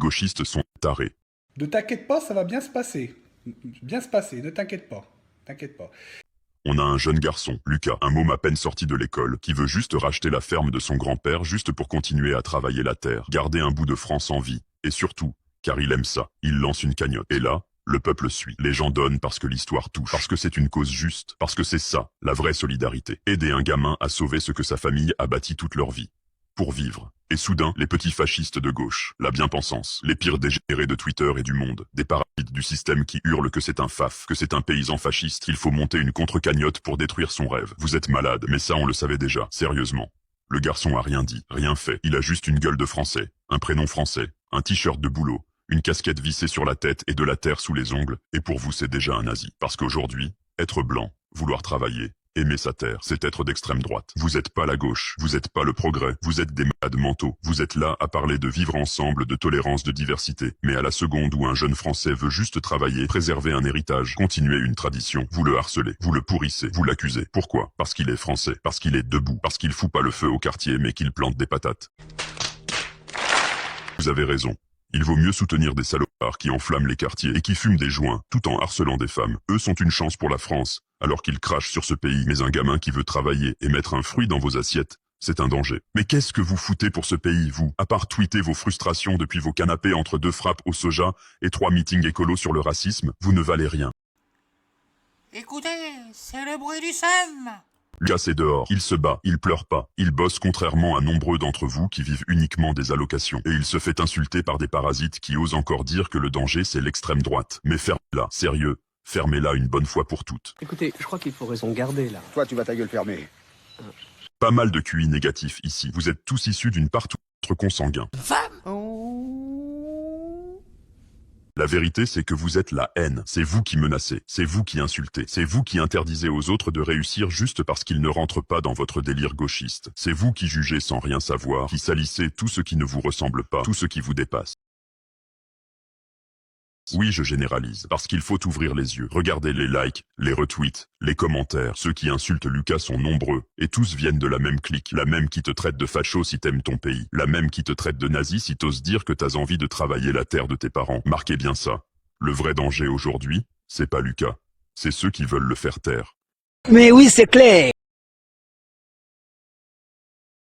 gauchistes sont tarés. Ne t'inquiète pas, ça va bien se passer. Bien se passer, ne t'inquiète pas. T'inquiète pas. On a un jeune garçon, Lucas, un môme à peine sorti de l'école, qui veut juste racheter la ferme de son grand-père juste pour continuer à travailler la terre, garder un bout de France en vie. Et surtout, car il aime ça, il lance une cagnotte. Et là, le peuple suit. Les gens donnent parce que l'histoire touche, parce que c'est une cause juste, parce que c'est ça, la vraie solidarité. Aider un gamin à sauver ce que sa famille a bâti toute leur vie. Pour vivre. Et soudain, les petits fascistes de gauche, la bien-pensance, les pires dégénérés de Twitter et du monde, des parasites du système qui hurlent que c'est un faf, que c'est un paysan fasciste, qu'il faut monter une contre-cagnotte pour détruire son rêve. Vous êtes malade, mais ça on le savait déjà, sérieusement. Le garçon a rien dit, rien fait, il a juste une gueule de français, un prénom français, un t-shirt de boulot, une casquette vissée sur la tête et de la terre sous les ongles, et pour vous c'est déjà un nazi. Parce qu'aujourd'hui, être blanc, vouloir travailler, aimer sa terre, c'est être d'extrême droite. Vous êtes pas la gauche, vous êtes pas le progrès, vous êtes des malades mentaux. Vous êtes là à parler de vivre ensemble, de tolérance, de diversité. Mais à la seconde où un jeune Français veut juste travailler, préserver un héritage, continuer une tradition, vous le harcelez, vous le pourrissez, vous l'accusez. Pourquoi? Parce qu'il est français, parce qu'il est debout, parce qu'il fout pas le feu au quartier mais qu'il plante des patates. Vous avez raison. Il vaut mieux soutenir des salopards qui enflamment les quartiers et qui fument des joints, tout en harcelant des femmes. Eux sont une chance pour la France, alors qu'ils crachent sur ce pays. Mais un gamin qui veut travailler et mettre un fruit dans vos assiettes, c'est un danger. Mais qu'est-ce que vous foutez pour ce pays, vous? À part tweeter vos frustrations depuis vos canapés entre 2 frappes au soja et 3 meetings écolos sur le racisme, vous ne valez rien. Écoutez, c'est le bruit du SEM. Lucas est dehors, il se bat, il pleure pas, il bosse contrairement à nombreux d'entre vous qui vivent uniquement des allocations. Et il se fait insulter par des parasites qui osent encore dire que le danger c'est l'extrême droite. Mais fermez-la, sérieux, fermez-la une bonne fois pour toutes. Écoutez, je crois qu'il faut raison garder, là. Toi, tu vas ta gueule fermée. Pas mal de QI négatifs ici, vous êtes tous issus d'une part ou autre consanguin. La vérité c'est que vous êtes la haine, c'est vous qui menacez, c'est vous qui insultez, c'est vous qui interdisez aux autres de réussir juste parce qu'ils ne rentrent pas dans votre délire gauchiste. C'est vous qui jugez sans rien savoir, qui salissez tout ce qui ne vous ressemble pas, tout ce qui vous dépasse. Oui, je généralise, parce qu'il faut ouvrir les yeux. Regardez les likes, les retweets, les commentaires. Ceux qui insultent Lucas sont nombreux, et tous viennent de la même clique. La même qui te traite de facho si t'aimes ton pays. La même qui te traite de nazi si t'oses dire que t'as envie de travailler la terre de tes parents. Marquez bien ça. Le vrai danger aujourd'hui, c'est pas Lucas. C'est ceux qui veulent le faire taire. Mais oui, c'est clair.